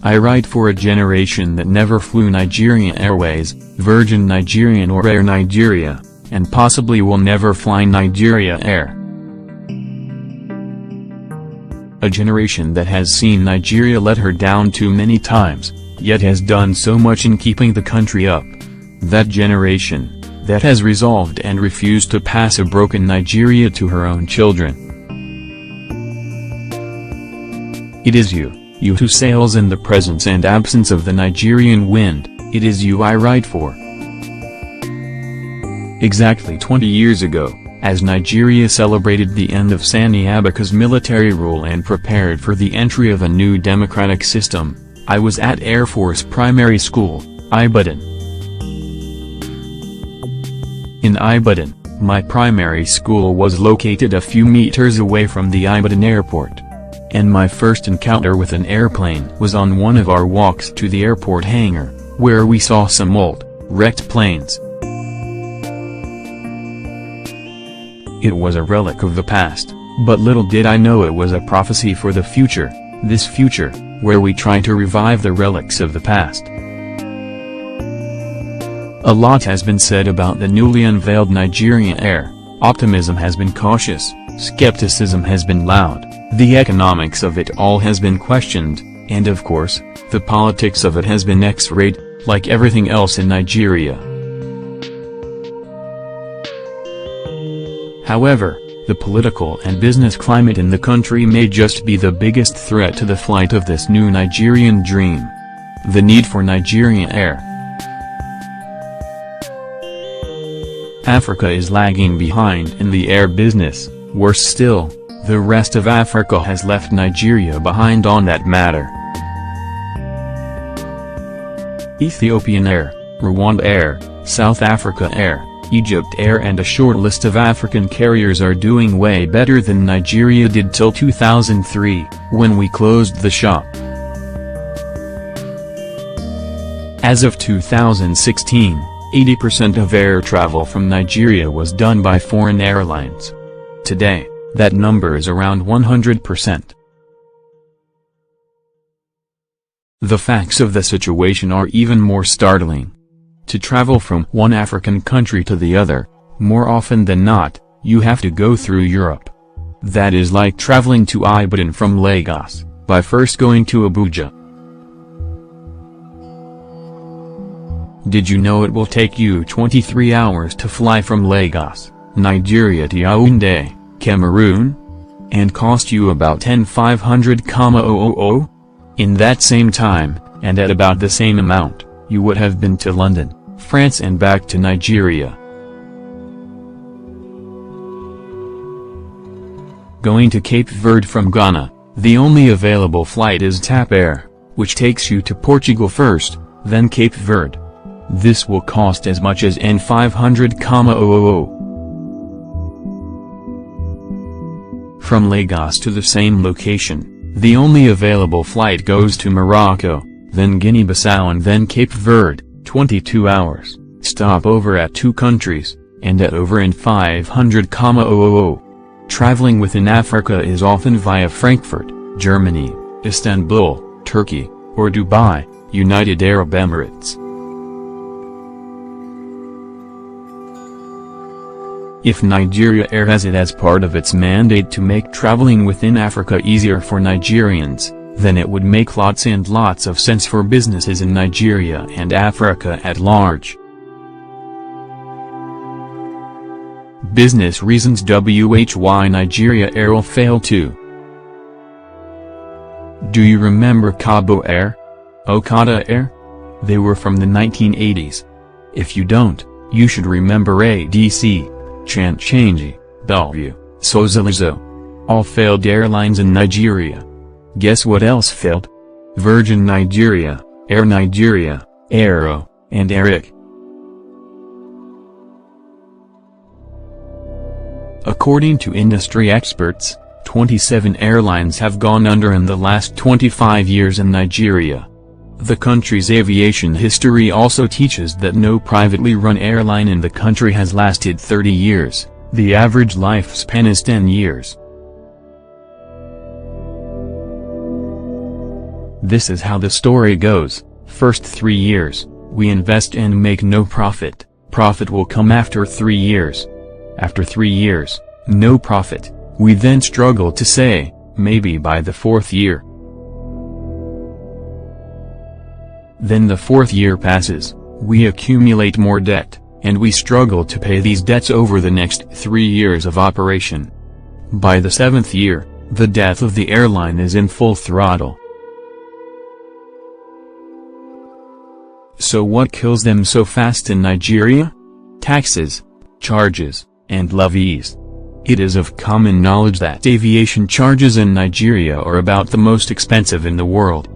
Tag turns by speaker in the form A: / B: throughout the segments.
A: I write for a generation that never flew Nigerian Airways, Virgin Nigerian or Air Nigeria, and possibly will never fly Nigeria Air. A generation that has seen Nigeria let her down too many times, yet has done so much in keeping the country up. That generation that has resolved and refused to pass a broken Nigeria to her own children. It is you who sails in the presence and absence of the Nigerian wind. It is you I write for. Exactly 20 years ago, as Nigeria celebrated the end of Sani Abacha's military rule and prepared for the entry of a new democratic system, I was at Air Force Primary School, Ibadan. In Ibadan, my primary school was located a few meters away from the Ibadan airport. And my first encounter with an airplane was on one of our walks to the airport hangar, where we saw some old, wrecked planes. It was a relic of the past, but little did I know it was a prophecy for the future, this future, where we try to revive the relics of the past. A lot has been said about the newly unveiled Nigerian Air. Optimism has been cautious, skepticism has been loud, the economics of it all has been questioned, and of course, the politics of it has been X-rayed, like everything else in Nigeria. However, the political and business climate in the country may just be the biggest threat to the flight of this new Nigerian dream. The need for Nigerian Air. Africa is lagging behind in the air business. Worse still, the rest of Africa has left Nigeria behind on that matter. Ethiopian Air, Rwanda Air, South Africa Air, Egypt Air and a short list of African carriers are doing way better than Nigeria did till 2003, when we closed the shop. As of 2016, 80% of air travel from Nigeria was done by foreign airlines. Today, that number is around 100%. The facts of the situation are even more startling. To travel from one African country to the other, more often than not, you have to go through Europe. That is like traveling to Ibadan from Lagos, by first going to Abuja. Did you know it will take you 23 hours to fly from Lagos, Nigeria to Yaoundé, Cameroon? And cost you about 10,500,000? In that same time, and at about the same amount, you would have been to London, France and back to Nigeria. Going to Cape Verde from Ghana, the only available flight is TAP Air, which takes you to Portugal first, then Cape Verde. This will cost as much as N500,000. From Lagos to the same location, the only available flight goes to Morocco, then Guinea-Bissau and then Cape Verde, 22 hours, stop over at 2 countries, and at over N500,000. Traveling within Africa is often via Frankfurt, Germany, Istanbul, Turkey, or Dubai, United Arab Emirates. If Nigeria Air has it as part of its mandate to make traveling within Africa easier for Nigerians, then it would make lots and lots of sense for businesses in Nigeria and Africa at large. Business reasons why Nigeria Air will fail too. Do you remember Cabo Air? Okada Air? They were from the 1980s. If you don't, you should remember ADC, Chanchangi, Bellevue, Sozalizo. All failed airlines in Nigeria. Guess what else failed? Virgin Nigeria, Air Nigeria, Aero, and Arik. According to industry experts, 27 airlines have gone under in the last 25 years in Nigeria. The country's aviation history also teaches that no privately run airline in the country has lasted 30 years, the average lifespan is 10 years. This is how the story goes. First 3 years, we invest and make no profit. Profit will come after 3 years. After 3 years, no profit. We then struggle to say, maybe by the 4th year. Then the 4th year passes, we accumulate more debt, and we struggle to pay these debts over the next 3 years of operation. By the 7th year, the death of the airline is in full throttle. So what kills them so fast in Nigeria? Taxes, charges, and levies. It is of common knowledge that aviation charges in Nigeria are about the most expensive in the world.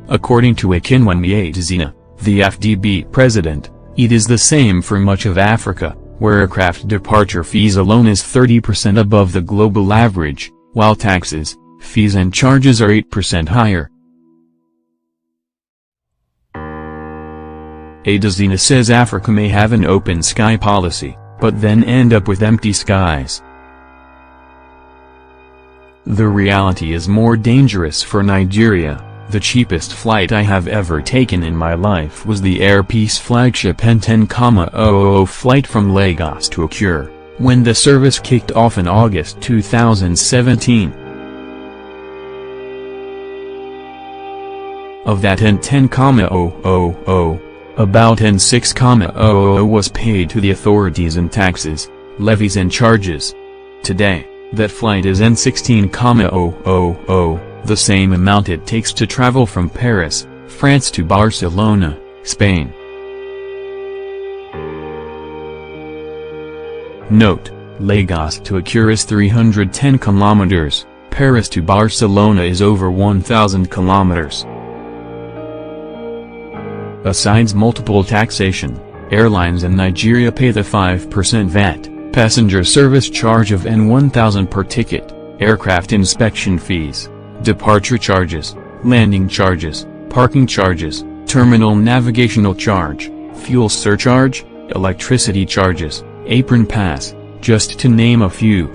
A: According to Oluwamayowa, the FDB president, it is the same for much of Africa, where aircraft departure fees alone is 30% above the global average, while taxes, fees and charges are 8% higher. Oluwamayowa says Africa may have an open sky policy, but then end up with empty skies. The reality is more dangerous for Nigeria. The cheapest flight I have ever taken in my life was the Air Peace flagship N10,000 flight from Lagos to Akure, when the service kicked off in August 2017. Of that N10,000, about N6,000 was paid to the authorities in taxes, levies and charges. Today, that flight is N16,000, the same amount it takes to travel from Paris, France to Barcelona, Spain. Note, Lagos to Akure is 310 kilometers, Paris to Barcelona is over 1,000 kilometers. Besides multiple taxation, airlines in Nigeria pay the 5% VAT, passenger service charge of N1,000 per ticket, aircraft inspection fees, departure charges, landing charges, parking charges, terminal navigational charge, fuel surcharge, electricity charges, apron pass, just to name a few.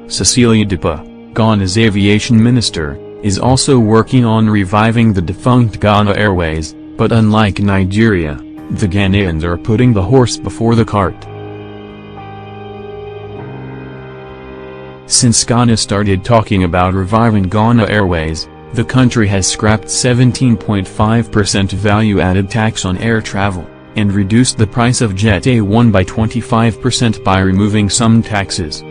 A: Cecilia Dipa, Ghana's aviation minister, is also working on reviving the defunct Ghana Airways, but unlike Nigeria, the Ghanaians are putting the horse before the cart. Since Ghana started talking about reviving Ghana Airways, the country has scrapped 17.5% value-added tax on air travel, and reduced the price of Jet A1 by 25% by removing some taxes.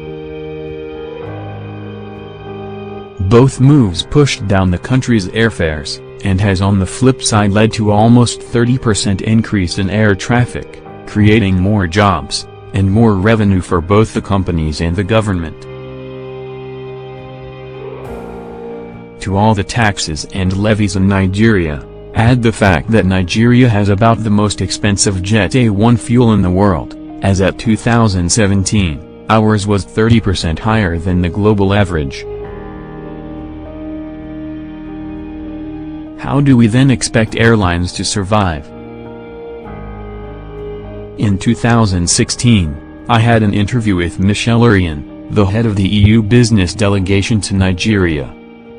A: Both moves pushed down the country's airfares, and has on the flip side led to almost 30% increase in air traffic, creating more jobs, and more revenue for both the companies and the government. To all the taxes and levies in Nigeria, add the fact that Nigeria has about the most expensive Jet A1 fuel in the world, as at 2017, ours was 30% higher than the global average. How do we then expect airlines to survive? In 2016, I had an interview with Michel Urian, the head of the EU business delegation to Nigeria.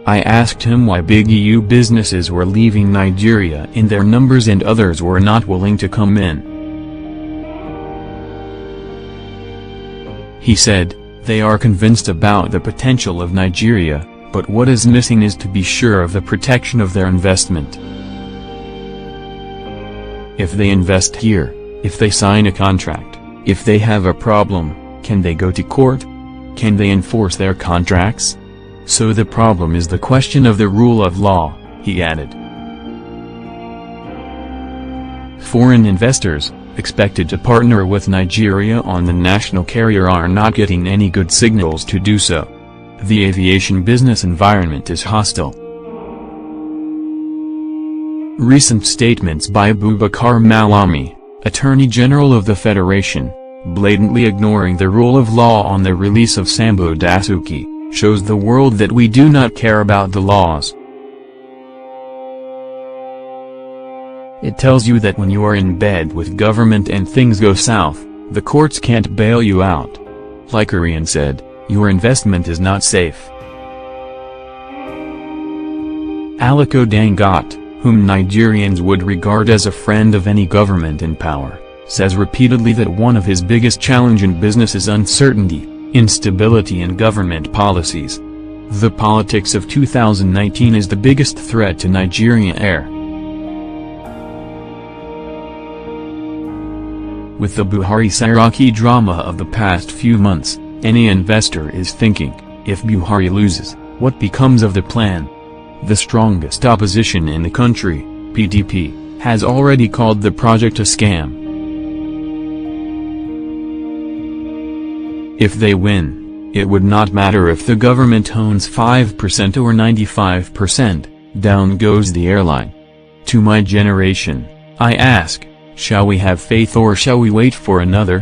A: I asked him why big EU businesses were leaving Nigeria in their numbers and others were not willing to come in. He said, they are convinced about the potential of Nigeria, but what is missing is to be sure of the protection of their investment. If they invest here, if they sign a contract, if they have a problem, can they go to court? Can they enforce their contracts? So the problem is the question of the rule of law, he added. Foreign investors, expected to partner with Nigeria on the national carrier, are not getting any good signals to do so. The aviation business environment is hostile. Recent statements by Abubakar Malami, Attorney General of the Federation, blatantly ignoring the rule of law on the release of Sambo Dasuki, shows the world that we do not care about the laws. It tells you that when you are in bed with government and things go south, the courts can't bail you out. Like Korean said, your investment is not safe. Aliko Dangote, whom Nigerians would regard as a friend of any government in power, says repeatedly that one of his biggest challenge in business is uncertainty, instability in government policies. The politics of 2019 is the biggest threat to Nigerian air. With the Buhari-Saraki drama of the past few months, any investor is thinking, if Buhari loses, what becomes of the plan? The strongest opposition in the country, PDP, has already called the project a scam. If they win, it would not matter if the government owns 5% or 95%, down goes the airline. To my generation, I ask, shall we have faith or shall we wait for another?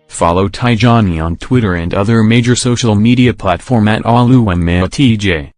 A: Follow Tijani on Twitter and other major social media platform at Oluwamayowa TJ.